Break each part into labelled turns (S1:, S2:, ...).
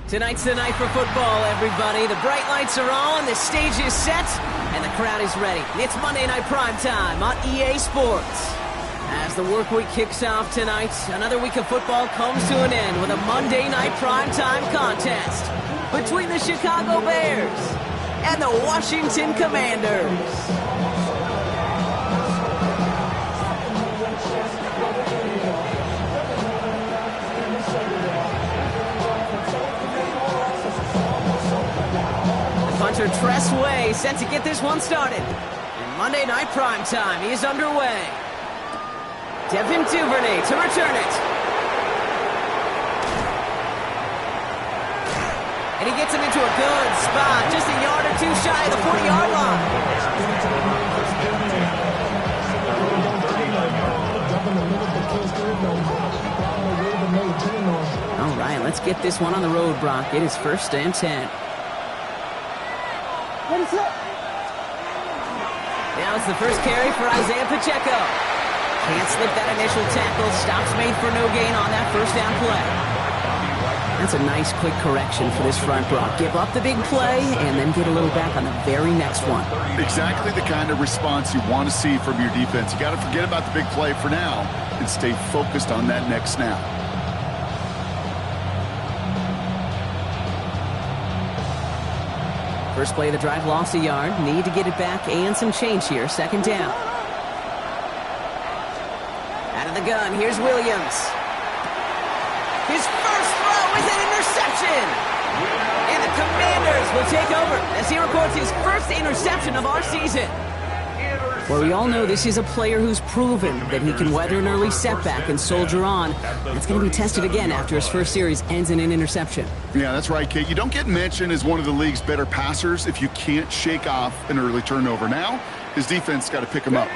S1: Tonight's the night for football, everybody. The bright lights are on, the stage is set, and the crowd is ready. It's Monday Night Primetime on EA Sports. As the work week kicks off tonight, another week of football comes to an end with a Monday Night Primetime contest between the Chicago Bears and the Washington Commanders. Punter Tress Way set to get this one started. And Monday Night Primetime is underway. Devin Duvernay to return it. And he gets him into a good spot, just a yard or two shy of the 40-yard line. All right, let's get this one on the road, Brock. It is 1st and 10. Now it's the first carry for Isaiah Pacheco. Can't slip that initial tackle. Stops made for no gain on that first down play. That's a nice quick correction for this front, Brock. Give up the big play and then get a little back on the very next one.
S2: Exactly the kind of response you want to see from your defense. You got to forget about the big play for now and stay focused on that next snap.
S1: First play of the drive lost a yard. Need to get it back and some change here. 2nd down. Out of the gun, here's Williams. His first throw is an interception. And the Commanders will take over as he records his first interception of our season. Well, we all know this is a player who's proven that he can weather an early setback and soldier on. It's going to be tested again after his first series ends in an interception.
S2: Yeah, that's right, Kate. You don't get mentioned as one of the league's better passers if you can't shake off an early turnover. Now, his defense got to pick him up.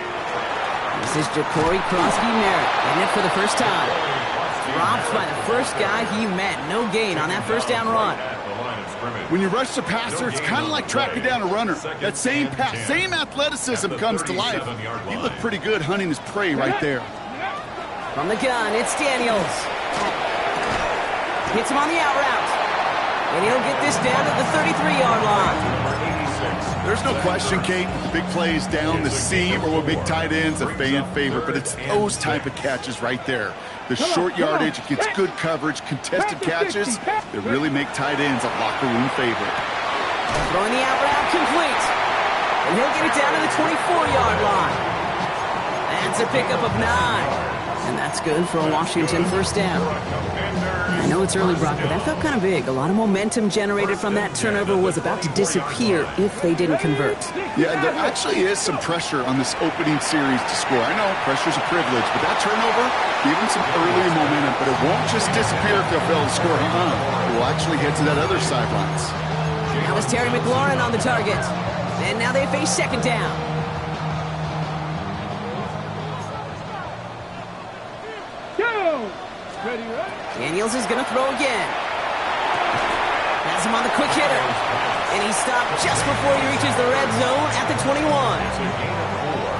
S1: This is Ja'Cory Krosky-Merritt, getting it for the first time. Dropped by the first guy he met. No gain on that first down run.
S2: When you rush the passer, it's kind of like tracking down a runner. That same pass, same athleticism comes to life. He looked pretty good hunting his prey right there.
S1: From the gun, it's Daniels. Hits him on the out route. And he'll get this down to the 33-yard line.
S2: There's no question, Kate, the big plays down the seam or what big tight ends a fan favorite, but it's those type of catches right there. The short yardage, it gets good coverage, contested catches that really make tight ends a locker room favorite.
S1: Throwing the out route complete. And he'll get it down to the 24-yard line. That's a pickup of 9. And that's good for a Washington first down. I know it's early, Brock, but that felt kind of big. A lot of momentum generated from that turnover was about to disappear if they didn't convert.
S2: Yeah, there actually is some pressure on this opening series to score. I know pressure's a privilege, but that turnover, even some early momentum, but it won't just disappear if they'll fail to score. It will actually head to that other sidelines.
S1: Now it's Terry McLaurin on the target. And now they face 2nd down. Daniels is going to throw again. Has him on the quick hitter. And he stopped just before he reaches the red zone at the 21.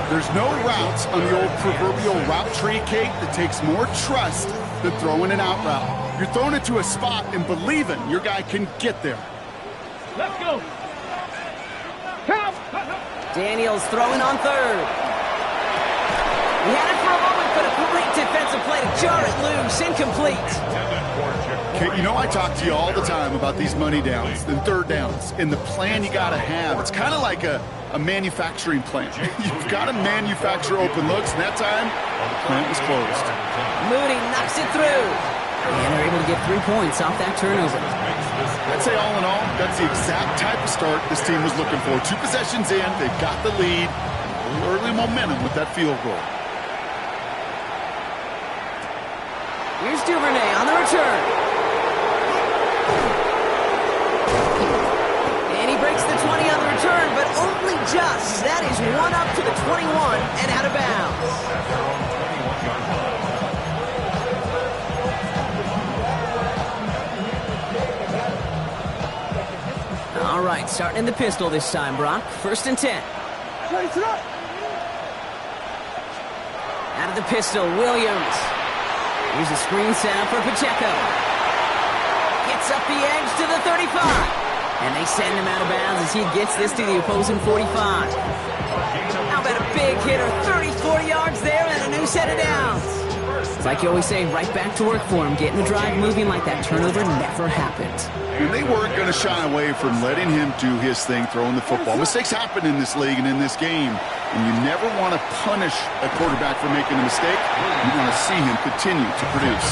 S2: There's no routes on the old proverbial route tree, Kate, that takes more trust than throwing an out route. You're throwing it to a spot and believing your guy can get there.
S3: Let's go.
S1: Daniels throwing on 3rd. He had it for a moment, but a great defensive play to jar it loose. Incomplete.
S2: Kate, you know I talk to you all the time about these money downs and 3rd downs and the plan you got to have. It's kind of like a manufacturing plant. You've got to manufacture open looks, and that time, the plant was closed.
S1: Moody knocks it through. And they're able to get 3 points off that turnover.
S2: I'd say all in all, that's the exact type of start this team was looking for. 2 possessions in, they've got the lead. A little early momentum with that field goal.
S1: Here's Duvernay on the return. And he breaks the 20 on the return, but only just. That is one up to the 21 and out of bounds. All right, starting in the pistol this time, Brock. 1st and 10. Out of the pistol, Williams. Here's a screen setup for Pacheco. Gets Gets up the edge to the 35. And they send him out of bounds as he gets this to the opposing 45. How about a big hitter, 34 yards there and a new set of downs. It's like you always say, right back to work for him, getting the drive moving like that turnover never happened.
S2: And they weren't going to shy away from letting him do his thing, throwing the football. Mistakes happen in this league and in this game, and you never want to punish a quarterback for making a mistake. You want to see him continue to produce.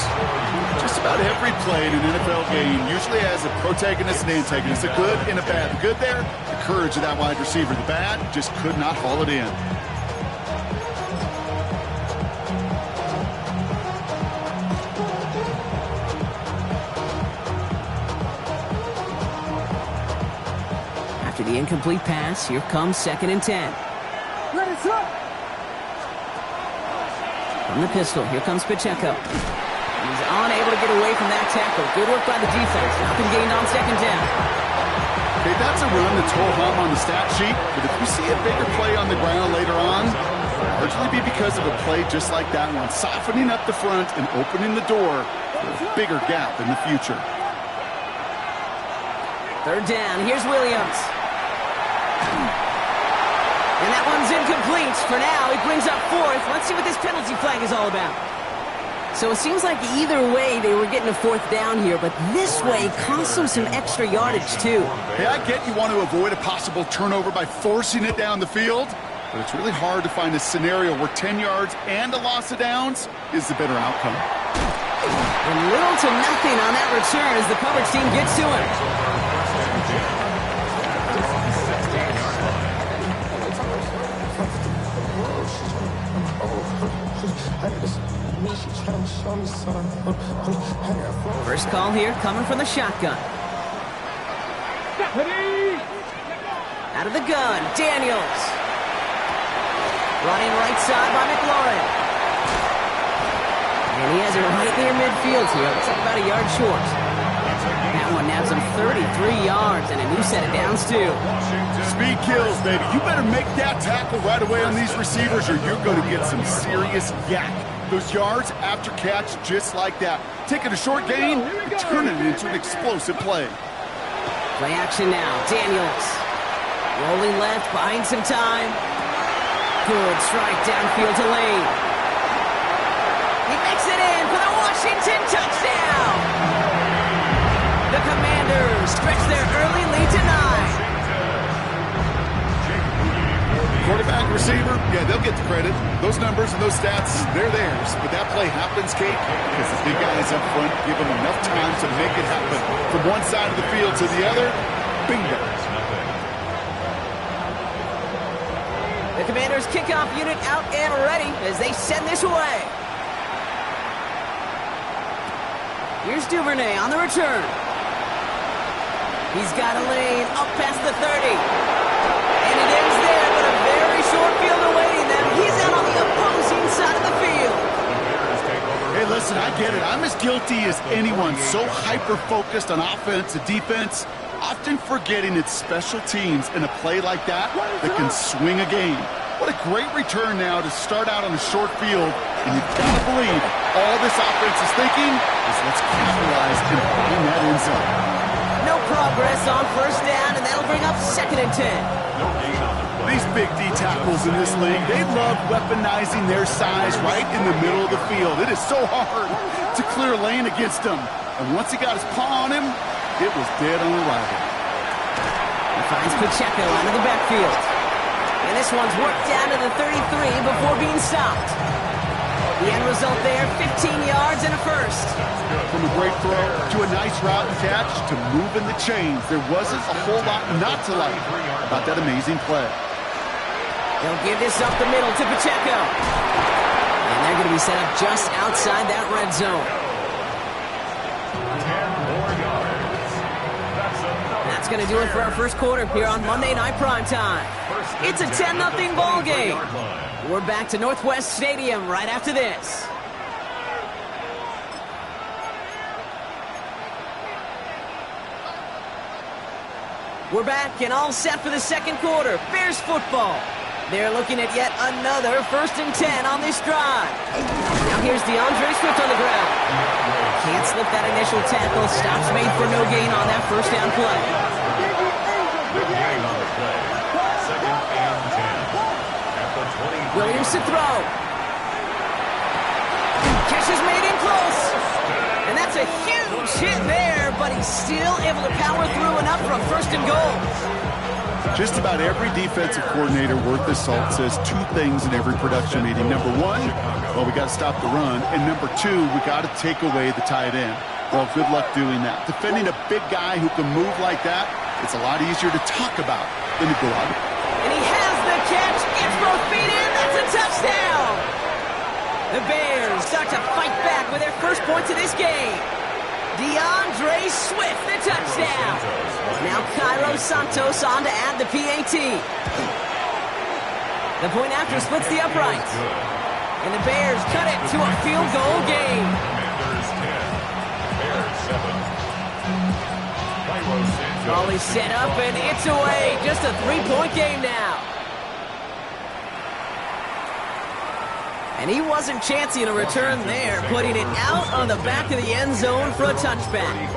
S2: Just about every play in an NFL game usually has a protagonist and antagonist, a good and a bad. The good there, the courage of that wide receiver. The bad, just could not haul it in.
S1: After the incomplete pass, here comes 2nd and 10. From the pistol, here comes Pacheco. He's unable to get away from that tackle. Good work by the defense. Nothing gained on 2nd down.
S2: Okay, that's a run that's ho hum on the stat sheet, but if we see a bigger play on the ground later on, it'll largely be because of a play just like that one, softening up the front and opening the door for a bigger gap in the future.
S1: 3rd down, here's Williams. And that one's incomplete. For now, he brings up 4th. Let's see what this penalty flag is all about. So it seems like either way they were getting a 4th down here, but this way cost them some extra yardage too.
S2: Hey, I get you want to avoid a possible turnover by forcing it down the field, but it's really hard to find a scenario where 10 yards and a loss of downs is the better outcome.
S1: And little to nothing on that return as the coverage team gets to him. First call here coming from the shotgun. Out of the gun, Daniels. Running right side by McLaurin. And he has it right near midfield here. Looks like about a yard short. That one nabs him 33 yards and a new set of downs too.
S2: Speed kills, baby. You better make that tackle right away on these receivers or you're going to get some serious yak. Those yards after catch just like that. Taking a short gain and turning it into an explosive play.
S1: Play action now. Daniels. Rolling left, buying some time. Good strike downfield to Lane. He makes it in for the Washington touchdown. The Commanders stretch their early lead to 9.
S2: Quarterback, receiver, yeah, they'll get the credit. Those numbers and those stats, they're theirs. But that play happens, Kate, because the big guys up front give them enough time to make it happen. From one side of the field to the other, bingo.
S1: The Commanders kickoff unit out and ready as they send this away. Here's Duvernay on the return. He's got a lane up past the 30. And it ends there, but a very short field awaiting them. He's out on the opposing side of the field.
S2: Hey, listen, I get it. I'm as guilty as anyone. So hyper-focused on offense and defense, often forgetting it's special teams in a play like that that can swing a game. What a great return now to start out on a short field. And you've got to believe all this offense is thinking is let's capitalize and find that end zone.
S1: No progress on 1st down, and that'll bring up 2nd and 10.
S2: These big D tackles in this league, they love weaponizing their size right in the middle of the field. It is so hard to clear a lane against them. And once he got his paw on him, it was dead on arrival.
S1: He finds Pacheco out of the backfield. And this one's worked down to the 33 before being stopped. The end result there, 15 yards and a first.
S2: From a great throw to a nice route and catch to moving the chains, there wasn't a whole lot not to like about that amazing play.
S1: They'll give this up the middle to Pacheco. And they're going to be set up just outside that red zone. That's going to do it for our first quarter here on Monday Night Primetime. It's a 10-0 ball game. We're back to Northwest Stadium right after this. We're back and all set for the second quarter. Bears football. They're looking at yet another 1st and 10 on this drive. Now here's DeAndre Swift on the ground. Can't slip that initial tackle. Stops made for no gain on that first down play. Williams to throw. Catch is made in close. And that's a huge hit there, but he's still able to power through enough for a first and goal.
S2: Just about every defensive coordinator worth his salt says two things in every production meeting. Number one, well, we got to stop the run. And number two, we got to take away the tight end. Well, good luck doing that. Defending a big guy who can move like that, it's a lot easier to talk about than to go out.
S1: And he has the catch, gets both feet in, that's a touchdown! The Bears start to fight back with their first points of this game. DeAndre Swift, the touchdown. Now Cairo Santos on to add the PAT. The point after splits the uprights. And the Bears cut it to a field goal game. Ball is set up and it's away. Just a three-point game now. And he wasn't chancing a return there, putting it out on the back of the end zone for a touchback.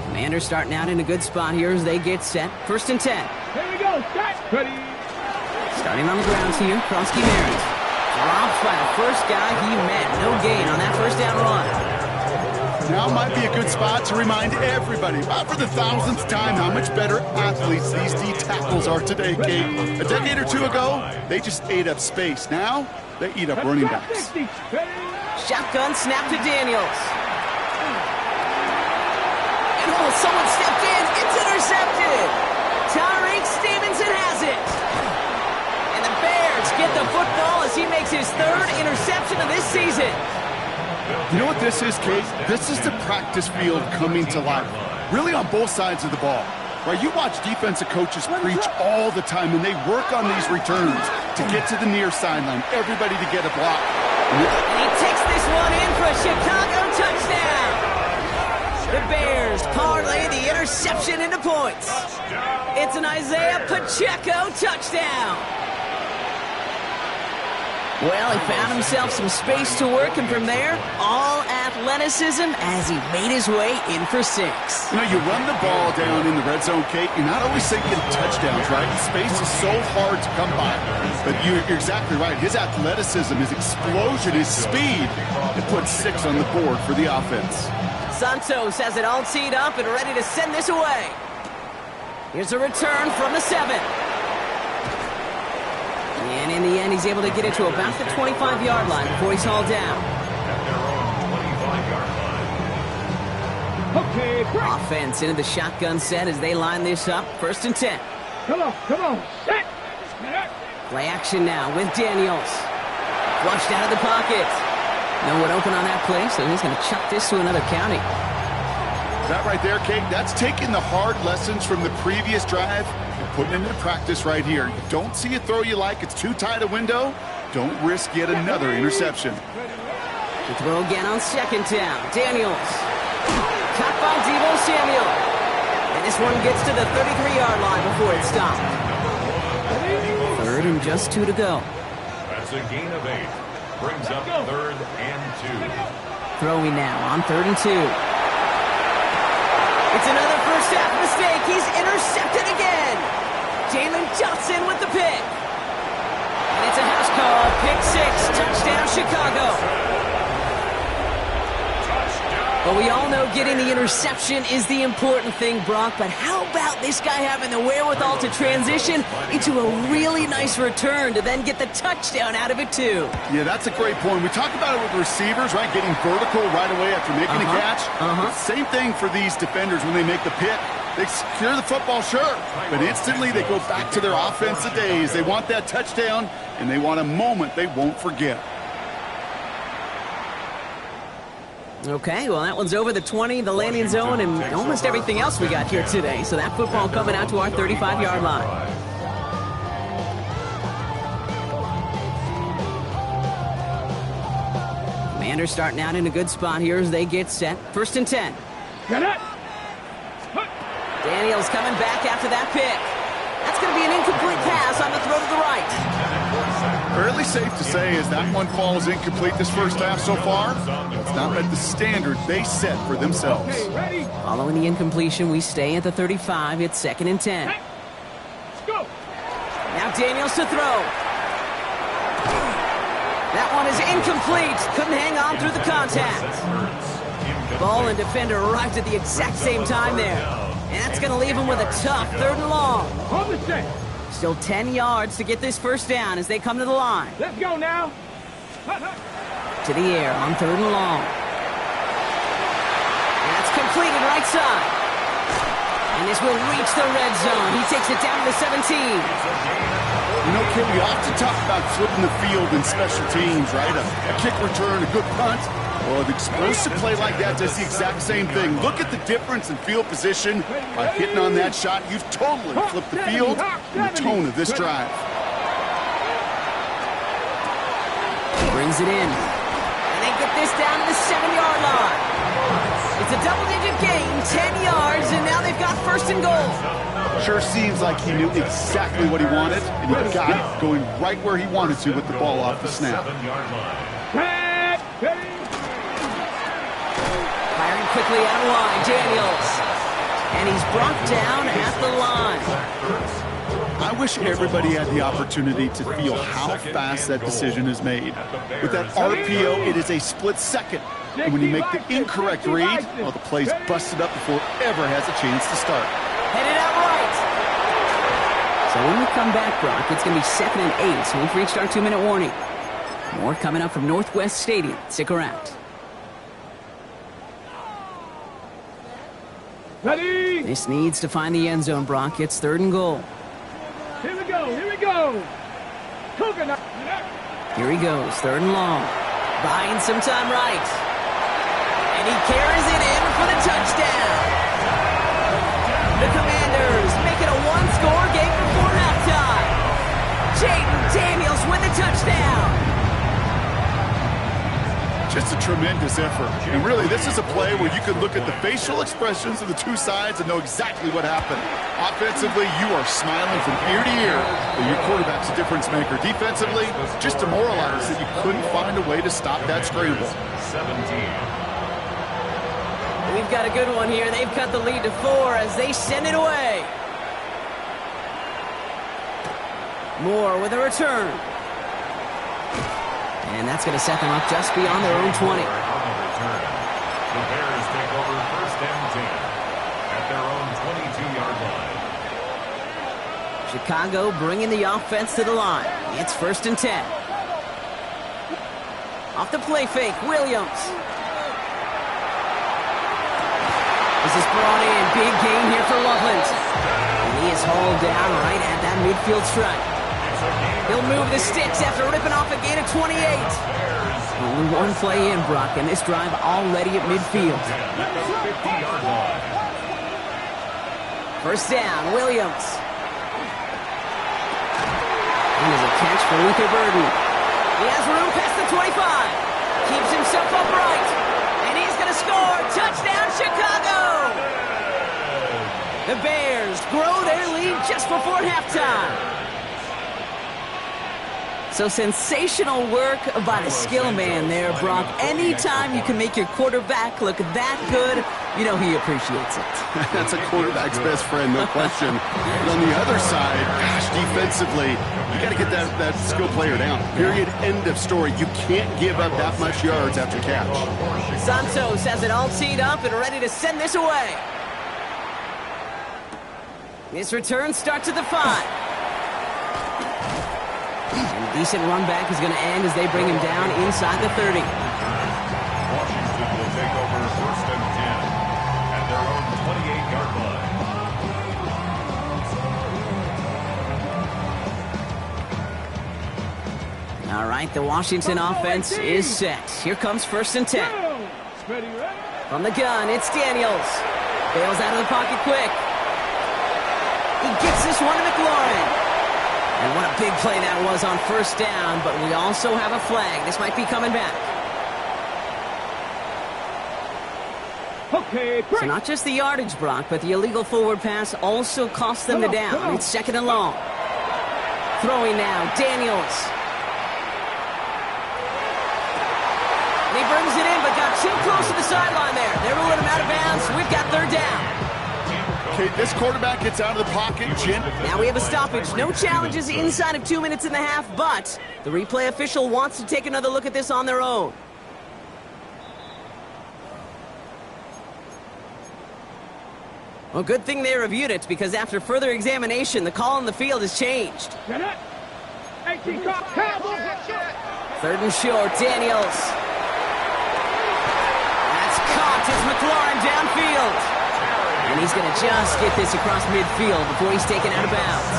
S1: Commanders starting out in a good spot here as they get set. First and 10.
S3: Here we go. Set. Ready.
S1: Starting on the grounds here, Kronsky Marys. Dropped by the first guy he met. No gain on that first down run.
S2: Now might be a good spot to remind everybody, about for the thousandth time, how much better athletes these D tackles are today, Kate. A decade or two ago, they just ate up space. Now, they eat up running backs.
S1: Shotgun snap to Daniels. And oh, someone stepped in. It's intercepted. Tariq Stevenson has it. And the Bears get the football as he makes his third interception of this season.
S2: You know what this is, Kate? This is the practice field coming to life. Really on both sides of the ball. Right? You watch defensive coaches preach all the time, and they work on these returns to get to the near sideline. Everybody to get a block.
S1: And he takes this one in for a Chicago touchdown. The Bears parlay the interception into points. It's an Isaiah Pacheco touchdown. Well, he found himself some space to work, and from there, all athleticism as he made his way in for 6.
S2: You know, you run the ball down in the red zone, Kate, you're not always thinking touchdowns, right? Space is so hard to come by. But you're exactly right. His athleticism, his explosion, his speed, it puts 6 on the board for the offense.
S1: Santos has it all teed up and ready to send this away. Here's a return from the 7. And in the end, he's able to get it to about the 25-yard line before he's hauled down.
S3: Okay, break.
S1: Offense into the shotgun set as they line this up. First and 10.
S3: Come on. Set.
S1: Play action now with Daniels. Flushed out of the pocket. No one open on that play, so he's going to chuck this to another county.
S2: That right there, Kate, that's taking the hard lessons from the previous drive and putting it into practice right here. You don't see a throw you like, it's too tight a window, don't risk yet another interception.
S1: The throw again on second down. Daniels. Caught by Deebo Samuel. And this one gets to the 33-yard line before it's stopped. Third and just 2 to go.
S4: That's a gain of 8. Brings up 3rd and 2.
S1: Throwing now on 3rd and 2. It's another first half mistake. He's intercepted again. Jalen Johnson with the pick. And it's a house call. Pick 6. Touchdown, Chicago. But we all know getting the interception is the important thing, Brock. But how about this guy having the wherewithal to transition into a really nice return to then get the touchdown out of it, too?
S2: Yeah, that's a great point. We talk about it with receivers, right? Getting vertical right away after making a catch. Same thing for these defenders when they make the pick. They secure the football, sure, but instantly they go back to their offensive days. They want that touchdown, and they want a moment they won't forget.
S1: Okay, well, that one's over the 20, the landing zone, and almost everything else we got here today. So that football coming out to our 35-yard line. Commanders starting out in a good spot here as they get set. First and 10.
S3: Get it.
S1: Daniels coming back after that pick. That's going to be an incomplete pass on the throw to the right.
S2: Fairly safe to say as that one falls incomplete this first half so far. It's not met the standard they set for themselves.
S3: Okay, ready?
S1: Following the incompletion, we stay at the 35. It's 2nd and 10.
S3: Hey, let's go.
S1: Now Daniels to throw. That one is incomplete. Couldn't hang on through the contact. Ball and defender arrived at the exact same time there. And that's going to leave him with a tough 3rd and long.
S3: Hold the set.
S1: Still 10 yards to get this first down as they come to the line.
S3: Let's go now.
S1: To the air on 3rd and long. And that's completed right side. And this will reach the red zone. He takes it down to the 17.
S2: You know, Kim, we often talk about flipping the field in special teams, right? A kick return, a good punt. Well, an explosive play like that does the exact same thing. Look at the difference in field position. By hitting on that shot, you've totally flipped the field and the tone of this drive.
S1: Brings it in. And they get this down to the 7-yard line. It's a double-digit gain, 10 yards, and now they've got 1st and goal.
S2: Sure seems like he knew exactly what he wanted, and he got it going right where he wanted to with the ball off the snap.
S1: Firing quickly out of line, Daniels. And he's brought down at the line.
S2: I wish everybody had the opportunity to feel how fast that decision is made. With that RPO, it is a split second. And when you make the incorrect read, well, the play's busted up before it ever has a chance to start.
S1: Headed out right. So when we come back, Brock, it's going to be 2nd and 8. So we've reached our 2-minute warning. More coming up from Northwest Stadium. Stick around.
S3: Ready?
S1: This needs to find the end zone, Brock. It's 3rd and goal.
S3: Here we go. Here we go. Coconut.
S1: Here he goes, 3rd and long. Buying some time right. And he carries it in for the touchdown. The Commanders make it a 1-score game before halftime. Jaden Daniels with the touchdown.
S2: Just a tremendous effort. And really, this is a play where you can look at the facial expressions of the two sides and know exactly what happened. Offensively, you are smiling from ear to ear that your quarterback's a difference maker. Defensively, just demoralized that you couldn't find a way to stop that scramble.
S4: 17.
S1: We've got a good one here. They've cut the lead to 4 as they send it away. Moore with a return. And that's going to set them up just beyond their own 20.
S4: The Bears take over 1st and 10 at their own 22-yard line.
S1: Chicago bringing the offense to the line. It's 1st and 10. Off the play fake, Williams. This is brought in. Big gain here for Loveland. And he is hauled down right at that midfield stripe. He'll move the sticks after ripping off a gain of 28. Only one play in, Brock, and this drive already at midfield.
S4: 50-yard line.
S1: 1st down, Williams. And there's a catch for Luther Burden. He has room past the 25. Keeps himself upright. And he's going to score. Touchdown, Chicago! The Bears grow their lead just before halftime. So sensational work by the skill man there, Brock. Anytime you can make your quarterback look that good, you know he appreciates it.
S2: That's a quarterback's best friend, no question. But on the other side, gosh, defensively, you got to get that skill player down. Period. End of story. You can't give up that much yards after catch.
S1: Santos has it all teed up and ready to send this away. This return starts at the 5. Decent run back is going to end as they bring him down inside the 30.
S4: Washington will take over 1st and 10 at their own 28-yard line.
S1: All right, the Washington offense is set. Here comes 1st and 10.
S3: Ready, ready.
S1: From the gun, it's Daniels. Bails out of the pocket quick. He gets this one to McLaurin. And what a big play that was on 1st down, but we also have a flag. This might be coming back.
S3: Okay, break.
S1: So not just the yardage, Brock, but the illegal forward pass also cost them the down. It's 2nd and long. Throwing now, Daniels.
S2: Okay, this quarterback gets out of the pocket.
S1: Now we have a stoppage. No challenges inside of 2 minutes and a half, but the replay official wants to take another look at this on their own. Well, good thing they reviewed it, because after further examination, the call on the field has changed. 3rd and short, Daniels. That's caught. It's McLaurin downfield. And he's going to just get this across midfield before he's taken out of bounds.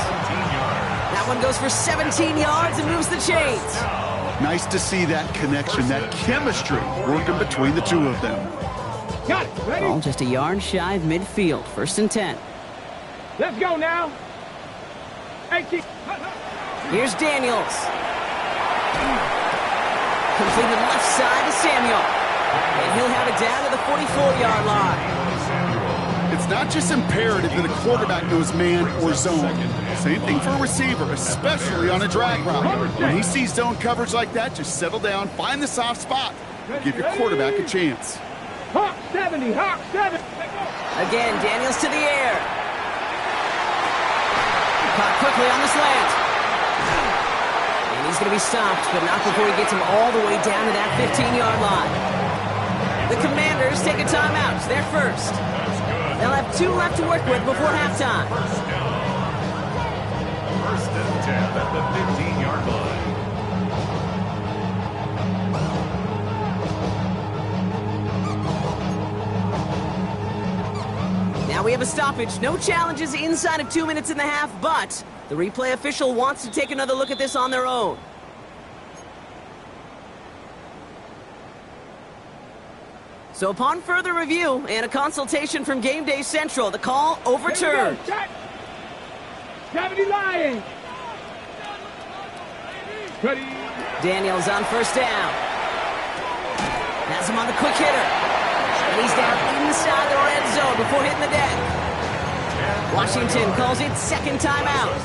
S1: That one goes for 17 yards and moves the chains.
S2: Nice to see that connection, that chemistry working between the two of them.
S3: Got it. Ready?
S1: Ball just a yard shy of midfield. 1st and 10.
S3: Let's go now. 18.
S1: Here's Daniels. Completed left side to Samuel. And he'll have it down to the 44-yard line.
S2: It's not just imperative that a quarterback knows man or zone. Same thing for a receiver, especially on a drag route. When he sees zone coverage like that, just settle down, find the soft spot, and give your quarterback a chance.
S3: Hawk 70, Hawk 70.
S1: Again, Daniels to the air. Caught quickly on the slant. And he's going to be stopped, but not before he gets him all the way down to that 15-yard line. The Commanders take a timeout. They're first. They'll have 2 left to work with before halftime.
S4: 1st and 10 at the 15-yard line.
S1: Now we have a stoppage. No challenges inside of 2 minutes and a half, but the replay official wants to take another look at this on their own. So upon further review and a consultation from Game Day Central, the call overturned.
S3: 70 Lions. Ready.
S1: Daniels on 1st down. Has him on the quick hitter. And he's down inside the red zone before hitting the deck. Washington calls it 2nd timeout.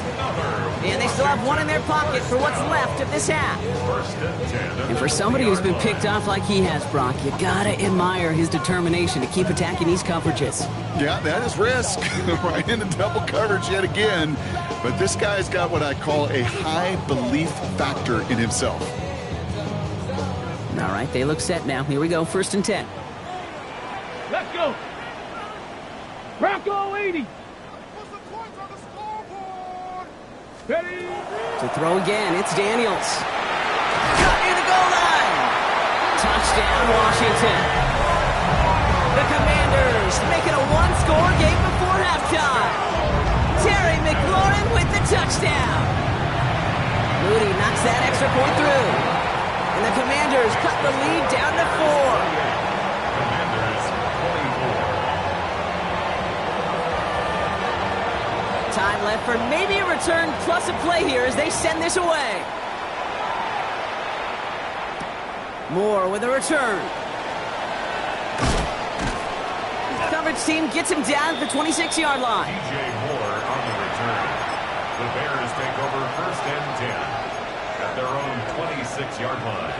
S1: And they still have 1 in their pocket for what's left of this half. And for somebody who's been picked off like he has, Brock, you gotta admire his determination to keep attacking these coverages.
S2: Yeah, that is risk. Right into double coverage yet again. But this guy's got what I call a high belief factor in himself.
S1: All right, they look set now. Here we go, 1st and 10.
S3: Let's go. Bronco 80. Ready.
S1: To throw again, it's Daniels. Cut near the goal line. Touchdown, Washington. The Commanders make it a 1-score game before halftime. Terry McLaurin with the touchdown. Moody knocks that extra point through. And the Commanders cut the lead down to 4. Time left for maybe a return plus a play here as they send this away. Moore with a return. Coverage team gets him down at the 26-yard line.
S4: DJ Moore on the return. The Bears take over 1st and 10 at their own 26-yard line.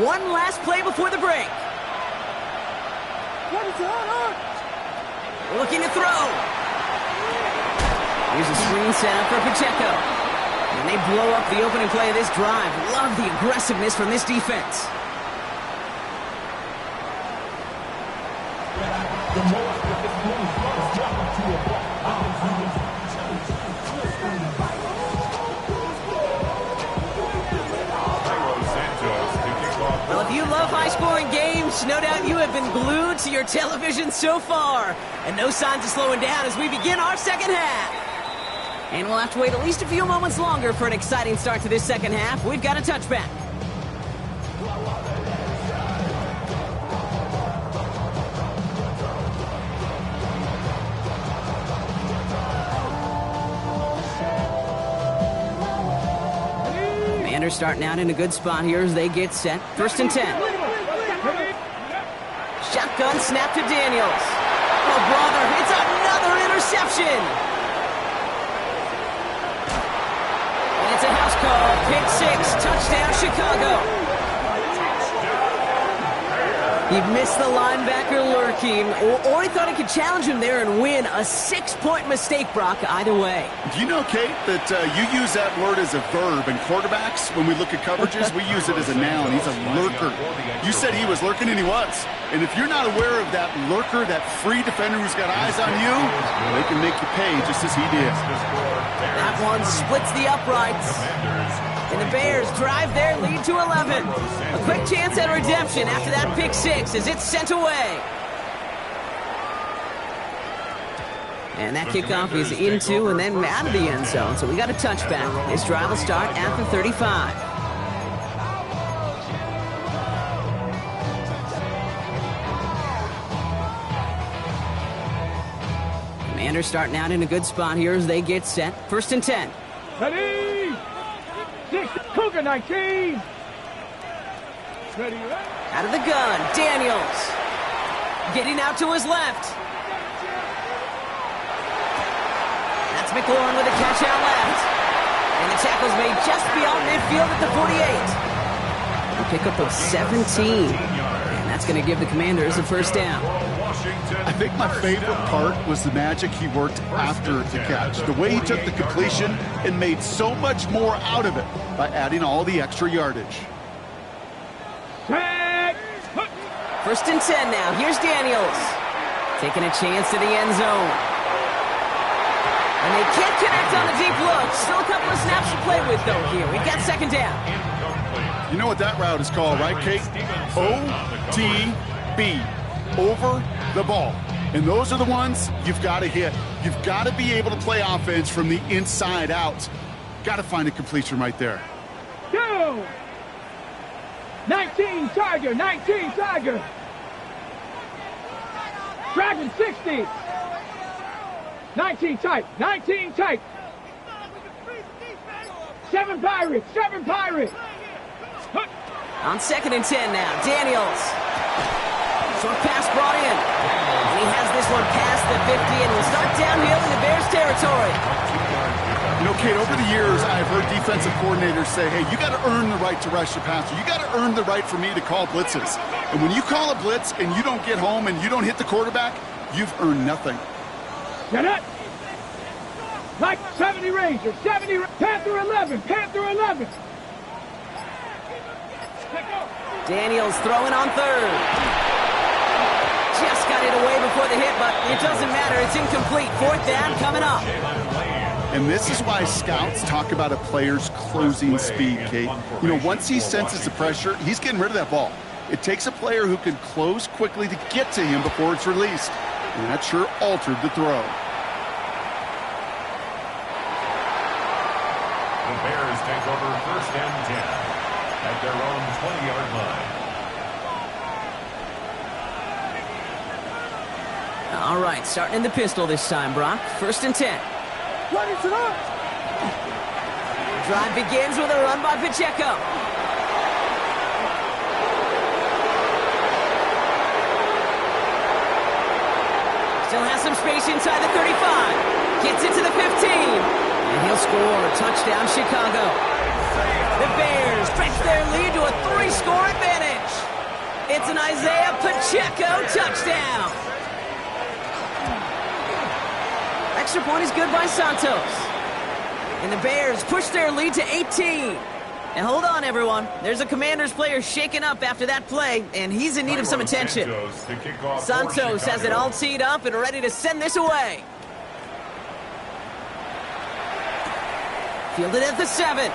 S1: One last play before the break. Looking to throw. Here's a screen setup for Pacheco. And they blow up the opening play of this drive. Love the aggressiveness from this defense. Well, if you love high-scoring games, no doubt you have been glued to your television so far. And no signs of slowing down as we begin our second half. And we'll have to wait at least a few moments longer for an exciting start to this second half. We've got a touchback. Commanders starting out in a good spot here as they get set. 1st and 10. Shotgun snap to Daniels. Oh, brother, it's another interception. And it's a house call. Pick 6, touchdown, Chicago. He missed the linebacker lurking, or he thought he could challenge him there and win. A 6-point mistake, Brock, either way.
S2: Do you know, Kate, that you use that word as a verb, and quarterbacks, when we look at coverages, we use it as a noun. He's a lurker. You said he was lurking, and he was. And if you're not aware of that lurker, that free defender who's got eyes on you, they can make you pay just as he did.
S1: That one splits the uprights. And the Bears drive their lead to 11. A quick chance at redemption after that pick six as it's sent away. And that kickoff is into and then out of the end zone. So we got a touchback. This drive will start at the 35. Commanders starting out in a good spot here as they get set. 1st and 10.
S3: Ready? 6, Cougar 19. Ready,
S1: Out of the gun, Daniels. Getting out to his left. That's McLaurin with a catch out left. And the tackle's made just beyond midfield at the 48. A pickup of 17. And that's going to give the Commanders a first down.
S2: I think my favorite part was the magic he worked after the catch. The way he took the completion and made so much more out of it by adding all the extra yardage.
S1: 1st and 10 now. Here's Daniels. Taking a chance to the end zone. And they can't connect on the deep look. Still a couple of snaps to play with, though, here. We've got 2nd down.
S2: You know what that route is called, right, Kate? OTB. Over the ball. And those are the ones you've got to hit. You've got to be able to play offense from the inside out. Got to find a completion right there.
S3: Go! 19 Tiger, 19 Tiger. Dragon 60. 19 tight, 19 tight. 7 Pirates, 7 Pirates.
S1: On 2nd and 10 now, Daniels. Short pass brought in. And he has this one past the 50 and will start downhill in the Bears territory.
S2: You know, Kate, over the years, I've heard defensive coordinators say, hey, you got to earn the right to rush the passer. You got to earn the right for me to call blitzes. And when you call a blitz and you don't get home and you don't hit the quarterback, you've earned nothing.
S3: Get it? Like 70 Rangers, 70 Panther 11, Panther 11.
S1: Daniels throwing on 3rd. Just got it away before the hit, but it doesn't matter. It's incomplete. 4th down coming up.
S2: And this is why scouts talk about a player's closing speed, Kate. You know, once he senses the pressure, he's getting rid of that ball. It takes a player who can close quickly to get to him before it's released. And that sure altered the throw.
S4: The Bears take over 1st and 10 at their own 20-yard line.
S1: All right, starting in the pistol this time, Brock. 1st and 10. Drive begins with a run by Pacheco. Still has some space inside the 35. Gets it to the 15. And he'll score. Touchdown, Chicago. The Bears stretch their lead to a 3-score advantage. It's an Isaiah Pacheco touchdown. Extra point is good by Santos. And the Bears push their lead to 18. And hold on, everyone. There's a Commanders player shaken up after that play, and he's in need of some attention. Santos has it all teed up and ready to send this away. Fielded at the 7.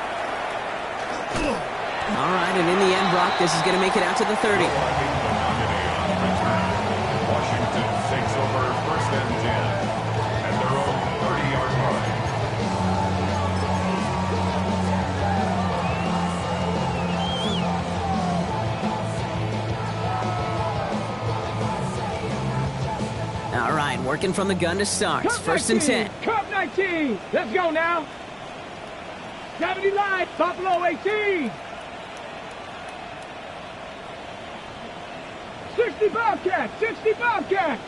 S1: All right, and in the end, Brock, this is going to make it out to the 30.
S4: Washington takes over 1st and 10 at their own 30-yard line.
S1: All right, working from the gun to start. 1st and 10.
S3: Cup 19. Let's go now. 70 line. Buffalo 18. 60 Bobcat. 60 Bobcat.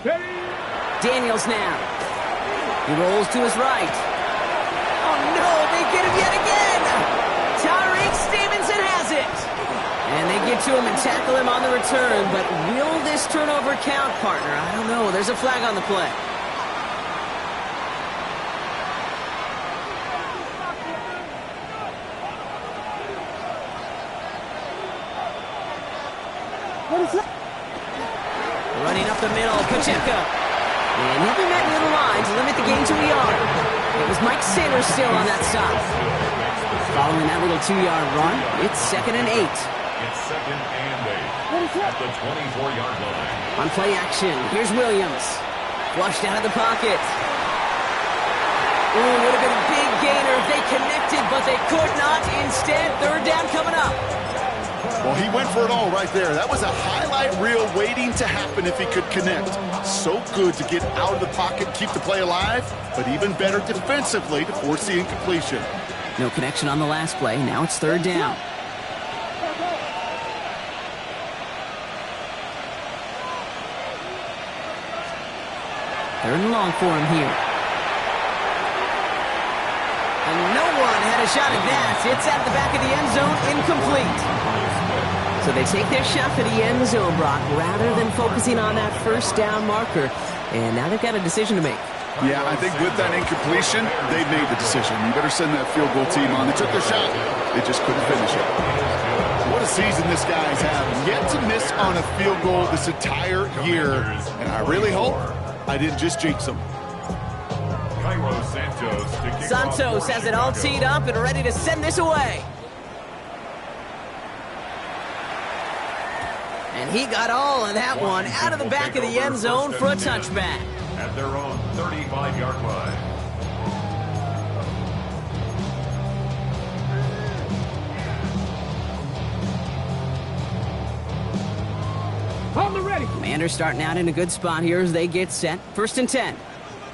S3: Ready?
S1: Daniels now. He rolls to his right. Oh, no, they get him yet again. Tyreek Stevenson has it. And they get to him and tackle him on the return, but will this turnover count, partner? I don't know. There's a flag on the play. Running up the middle, Pacheco. And he'll be met near the line to limit the gain to a yard. It was Mike Sanders still on that stop. Following that little 2-yard run, it's 2nd and 8.
S4: It's 2nd and 8 at the 24-yard line.
S1: On play action, here's Williams. Flushed out of the pocket. Ooh, would have been a big gainer if they connected, but they could not. Instead, 3rd down coming up.
S2: Well, he went for it all right there. That was a highlight reel waiting to happen if he could connect. So good to get out of the pocket, keep the play alive, but even better defensively to force the incompletion.
S1: No connection on the last play. Now it's 3rd down. Third and long for him here. And no one had a shot at that. It's at the back of the end zone, incomplete. So they take their shot for the end zone, Brock, rather than focusing on that 1st down marker. And now they've got a decision to make.
S2: Yeah, I think with that incompletion, they made the decision. You better send that field goal team on. They took their shot. They just couldn't finish it. What a season this guy's having. Yet to miss on a field goal this entire year. And I really hope I didn't just jinx him.
S1: Santos has it all teed up and ready to send this away. And he got all of that one out of the back of the end zone for a touchback.
S4: At their own 35-yard line.
S3: On the ready.
S1: Commanders starting out in a good spot here as they get set. 1st and 10.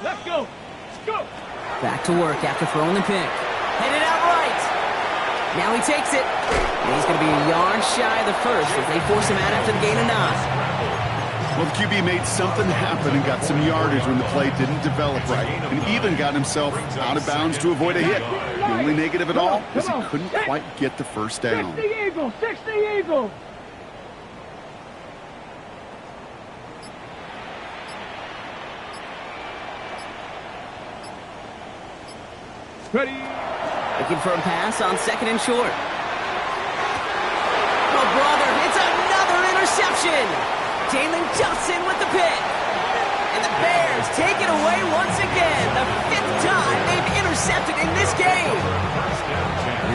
S3: Let's go. Let's go.
S1: Back to work after throwing the pick. Headed out right. Now he takes it. And he's going to be a yard shy of the first as they force him out after the gain of 9.
S2: Well, the QB made something happen and got some yardage when the play didn't develop right, and even got himself out of bounds to avoid a hit. The only negative at all is he couldn't quite get the 1st down.
S3: 60 Eagles, 60 Eagles. Ready.
S1: Looking for a pass on 2nd and short. Oh, brother, it's another interception. Jalen Johnson with the pick. And the Bears take it away once again. The 5th time they've intercepted in this game.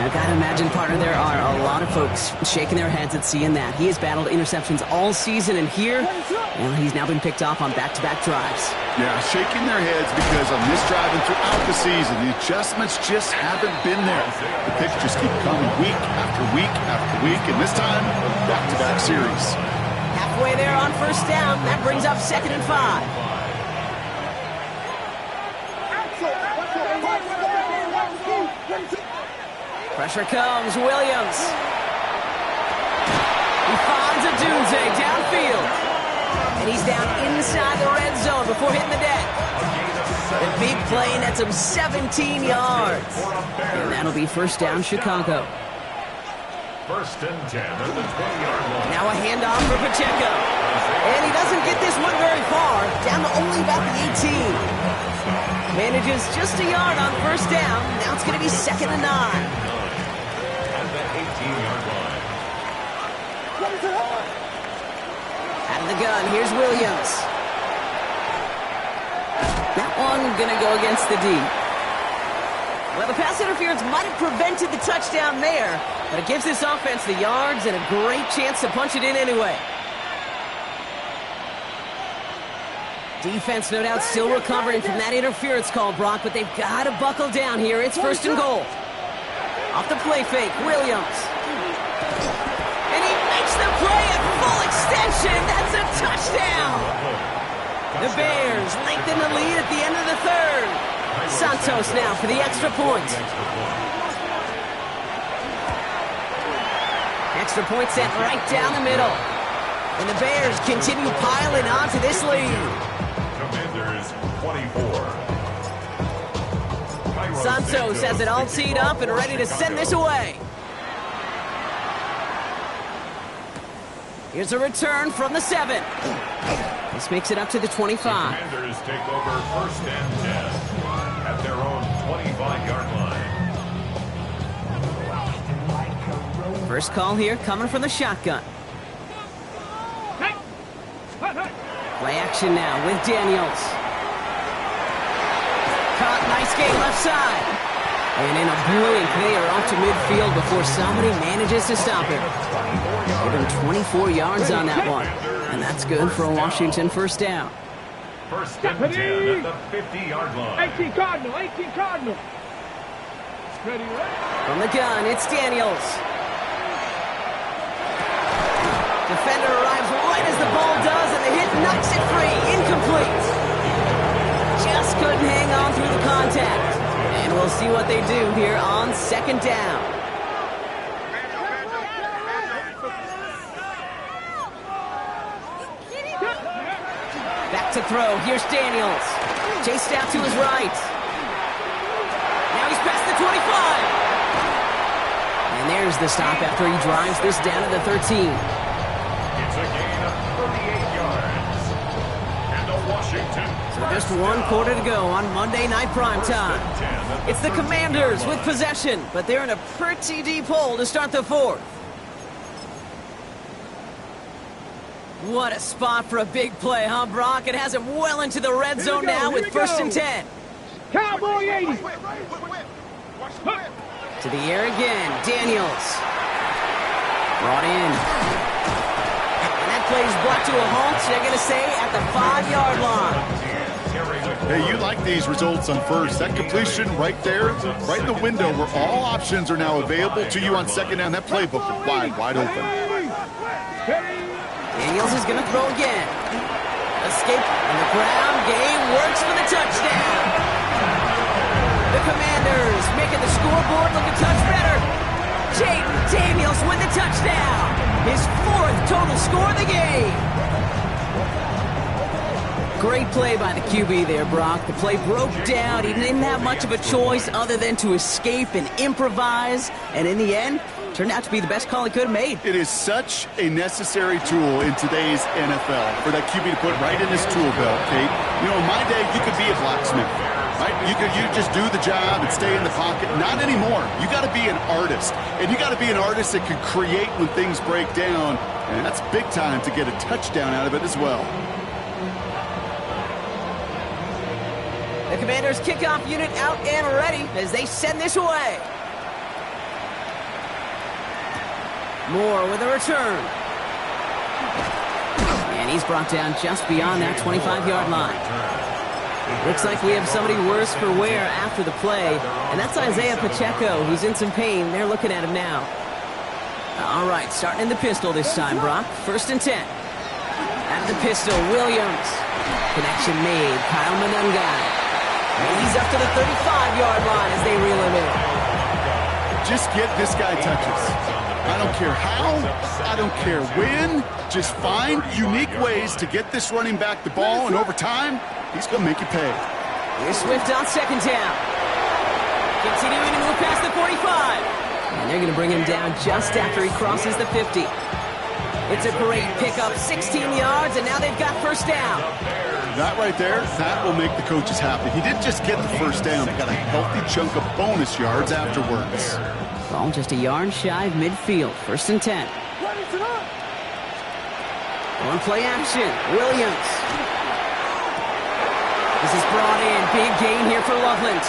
S1: I've got to imagine, partner, there are a lot of folks shaking their heads at seeing that. He has battled interceptions all season, and here, well, he's now been picked off on back-to-back drives.
S2: Yeah, shaking their heads because on this drive and throughout the season, the adjustments just haven't been there. The picks just keep coming week after week after week, and this time, back-to-back series.
S1: Halfway there on 1st down. That brings up 2nd and 5. Pressure comes, Williams. He finds a Dunze downfield. And he's down inside the red zone before hitting the deck. The big play nets him 17 yards. And that'll be 1st down, Chicago.
S4: 1st and 10 at the 20-yard line.
S1: Now a handoff for Pacheco. And he doesn't get this one very far, down to only about the 18. Manages just a yard on 1st down. Now it's going to be 2nd and 9.
S4: At the 18-yard line.
S1: Out of the gun, here's Williams. That one going to go against the D. Well, the pass interference might have prevented the touchdown there, but it gives this offense the yards and a great chance to punch it in anyway. Defense, no doubt, still recovering from that interference call, Brock, but they've got to buckle down here. It's 1st and goal. Off the play fake, Williams. And he makes the play at full extension. That's a touchdown. The Bears lengthen the lead at the end of the 3rd. Santos now for the extra point. Extra point set right down the middle. And the Bears continue piling on to this lead.
S4: Commanders 24.
S1: Santos has it all teed up and ready to send this away. Here's a return from the 7. This makes it up to the 25.
S4: The Commanders take over first and 10 at their own 25-yard line.
S1: First call here coming from the shotgun. Play action now with Daniels. Caught, nice game left side. And in a blink, they are off to midfield before somebody manages to stop it. Give him 24 yards on that one. And that's good for a Washington first down.
S4: First and 10 at the 50-yard line.
S3: 18 Cardinal, 18 Cardinal. Ready, ready.
S1: From the gun, it's Daniels. Defender arrives right as the ball does, and the hit knocks it free. Incomplete. Just couldn't hang on through the contact. And we'll see what they do here on second down. Back to throw. Here's Daniels. Chased out to his right. Now he's past the 25. And there's the stop after he drives this down to the 13.
S4: It's a gain of 38 yards. And a Washington.
S1: So just 1 quarter to go on Monday Night Primetime. It's the Commanders with possession, but they're in a pretty deep hole to start the 4th. What a spot for a big play, huh, Brock? It has him well into the red zone now with first and 10.
S3: Cowboy 80.
S1: To the air again, Daniels. Brought in. And that play's brought to a halt, they're going to say, at the 5-yard line.
S2: Hey, you like these results on first. That completion right there, right in the window where all options are now available to you on second down. That playbook is wide open.
S1: Daniels is going to throw again. Escape, and the ground game works for the touchdown. The Commanders making the scoreboard look a touch better. Jaden Daniels with the touchdown. His 4th total score of the game. Great play by the QB there, Brock. The play broke down. He didn't have much of a choice other than to escape and improvise. And in the end, turned out to be the best call he could have made.
S2: It is such a necessary tool in today's NFL for that QB to put right in his tool belt, Kate. You know, in my day, you could be a blacksmith, right? You just do the job and stay in the pocket. Not anymore. You got to be an artist. And you got to be an artist that can create when things break down. And that's big time to get a touchdown out of it as well.
S1: The Commanders' kickoff unit out and ready as they send this away. Moore with a return. And he's brought down just beyond that 25-yard line. Looks like we have somebody worse for wear after the play, and that's Isaiah Pacheco, who's in some pain. They're looking at him now. All right, starting in the pistol this time, Brock. First and 10. Out of the pistol, Williams. Connection made. Kyle Monungai. And he's up to the 35-yard line as they reel him in.
S2: Just get this guy touches. I don't care how, I don't care when. Just find unique ways to get this running back the ball, and over time, he's going to make you pay.
S1: Here's Swift on second down. Continuing to move past the 45. And they're going to bring him down just after he crosses the 50. It's a great pickup, 16 yards, and now they've got first down.
S2: That right there, that will make the coaches happy. He didn't just get the first down, he got a healthy chunk of bonus yards afterwards.
S1: Ball just a yard shy of midfield. First and 10. On play action, Williams. This is brought in. Big gain here for Loveland.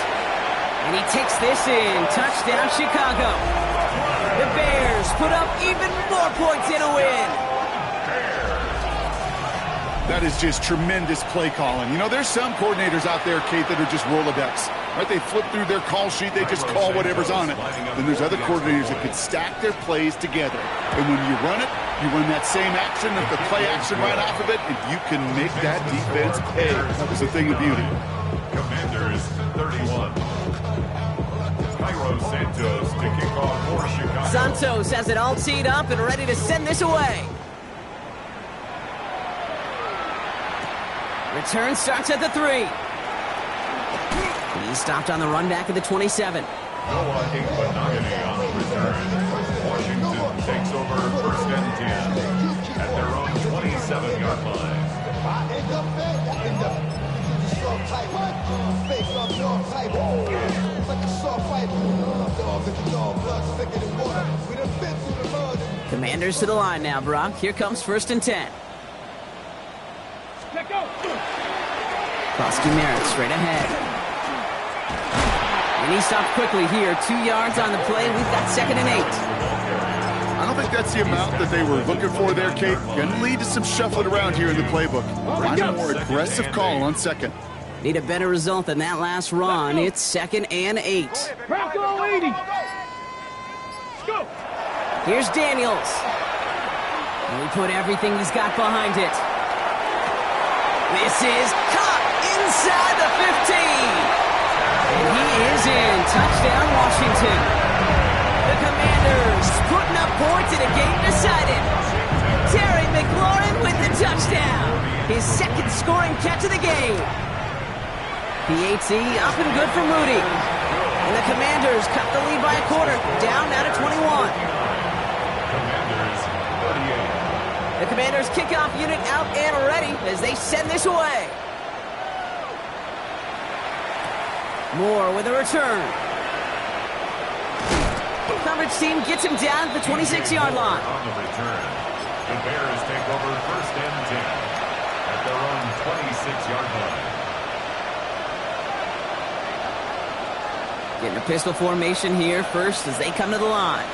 S1: And he takes this in. Touchdown, Chicago. The Bears put up even more points in a win.
S2: That is just tremendous play calling. You know, there's some coordinators out there, Kate, that are just Rolodex. Right? They flip through their call sheet, they just call whatever's on it. Then there's other coordinators that can stack their plays together. And when you run it, you run that same action, the play action right off of it, and you can make that defense pay. That was the thing of beauty.
S4: Commanders 31. Cairo Santos to kick off for Chicago.
S1: Santos has it all teed up and ready to send this away. Return starts at the 3. He's stopped on the run back at the 27.
S4: Noah Igbinoghene on the return. Washington takes over first and 10 at their 6-yard line.
S1: Commanders to the line now, Brock. Here comes 1st and 10.
S3: Let go.
S1: Krosky Merritt straight ahead. And he stopped quickly here. 2 yards on the play. We've got 2nd and 8.
S2: I don't think that's the amount that they were looking for there, Kate. Going to lead to some shuffling around here in the playbook. Find a more aggressive call on 2nd.
S1: Need a better result than that last run. It's 2nd and 8.
S3: Bronco 80. Go.
S1: Here's Daniels. And we put everything he's got behind it. This is caught inside the 15. And he is in. Touchdown, Washington. The Commanders putting up points in a game decided. Terry McLaurin with the touchdown. His 2nd scoring catch of the game. PAT up and good for Moody. And the Commanders cut the lead by a quarter. Down now to 21.
S4: Commanders 38.
S1: The Commanders kickoff unit out and ready as they send this away. Moore with a return. Coverage team gets him down at the 26-yard line.
S4: On the return, the Bears take over 1st and 10 at their own 26-yard line.
S1: Getting a pistol formation here first as they come to the line.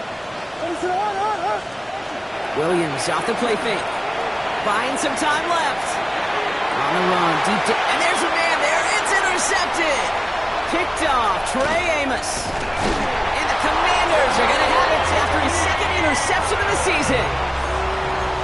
S1: Williams off the play fake. Buying some time left. On the run, deep and there's a man there. It's intercepted. Kicked off, Trey Amos. And the Commanders are going to have it after his 2nd interception of the season.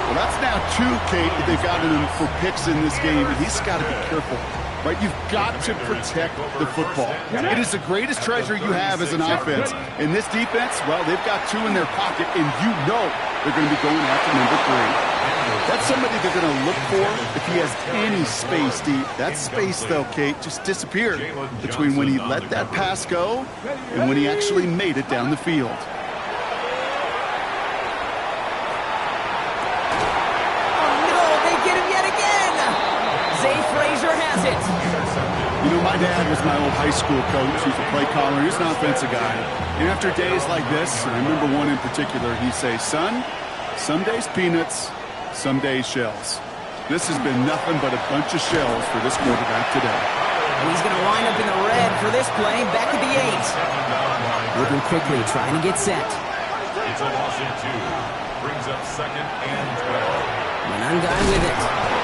S2: Well, that's now 2, Kate, that they've gotten him for picks in this game, and he's got to be careful. Right, you've got to protect the football. It is the greatest treasure you have as an offense. In this defense, well, they've got 2 in their pocket, and you know they're going to be going after number 3. That's somebody they're going to look for if he has any space deep. That space, though, Kate, just disappeared between when he let that pass go and when he actually made it down the field. You know, my dad was my old high school coach. He was a play caller. He was an offensive guy. And after days like this, and I remember one in particular, he'd say, son, some days peanuts, some days shells. This has been nothing but a bunch of shells for this quarterback today.
S1: And he's going to line up in the red for this play, back at the 8. Moving quickly, trying to get set.
S4: It's a loss of 2. Brings up 2nd and 12.
S1: One guy with it.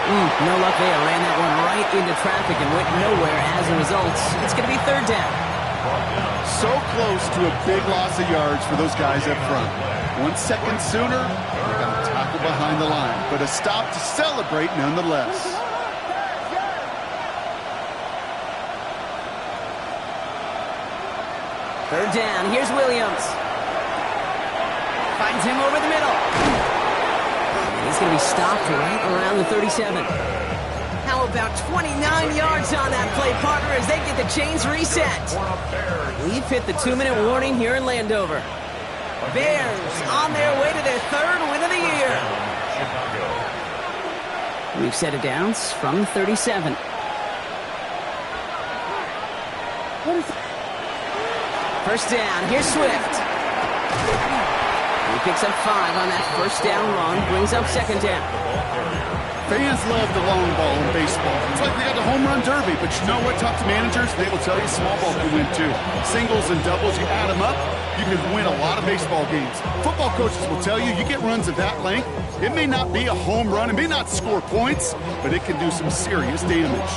S1: No luck there. Ran that one right into traffic and went nowhere as a result. It's going to be 3rd down.
S2: So close to a big loss of yards for those guys up front. 1 second sooner, they got a tackle behind the line. But a stop to celebrate nonetheless.
S1: Third down. Here's Williams. Finds him over the middle. He's going to be stopped right around the 37. How about 29 yards on that play, partner, as they get the chains reset. We've hit the 2-minute warning here in Landover. Bears on their way to their 3rd win of the year. We've set it down from the 37. First down. Here's Swift. He picks up 5 on that first down run, brings up 2nd down.
S2: Fans love the long ball in baseball. It's like they got the home run derby, but you know what? Talk to managers, they will tell you small ball can win too. Singles and doubles, you add them up, you can win a lot of baseball games. Football coaches will tell you, you get runs of that length, it may not be a home run, it may not score points, but it can do some serious damage.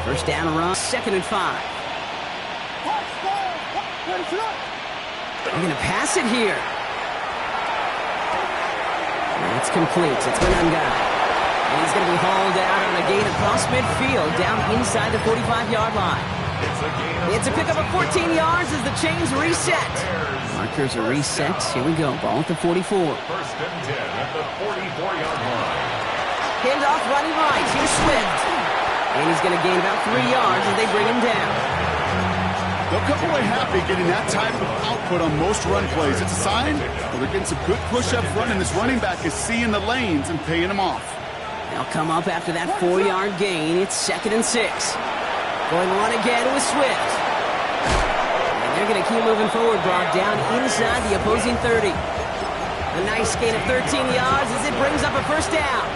S1: First down run, 2nd and 5. They're going to pass it here. And it's complete. It's been undone. And he's going to be hauled out on a gain across midfield down inside the 45-yard line. It's a pickup of 14 yards as the chains reset. Markers are reset. Here we go. Ball at the 44.
S4: First and 10 at the 44-yard line.
S1: Handoff running right. Here's Swift. And he's going to gain about 3 yards as they bring him down.
S2: They'll come away happy getting that type of output on most run plays. It's a sign that they're getting some good push up front, and this running back is seeing the lanes and paying them off.
S1: They'll come up after that 4-yard gain. It's 2nd and 6. Going to run again with Swift. And they're going to keep moving forward, Brock, down inside the opposing 30. A nice gain of 13 yards as it brings up a first down.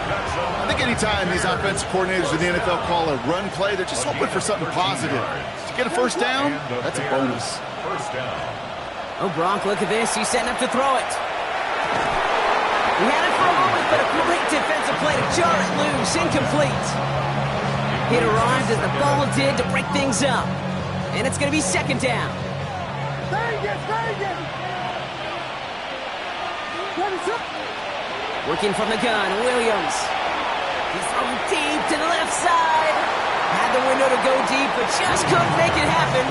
S2: I think anytime these offensive coordinators in the NFL call a run play, they're just hoping for something positive. To get a first down, that's a bonus.
S4: First down.
S1: Oh, Brock, look at this. He's setting up to throw it. He had it for a moment, but a great defensive play to jar it loose. Incomplete. It arrived as the ball did to break things up. And it's going to be 2nd down. Working from the gun, Williams. He's throwing deep to the left side. Had the window to go deep, but just couldn't make it happen.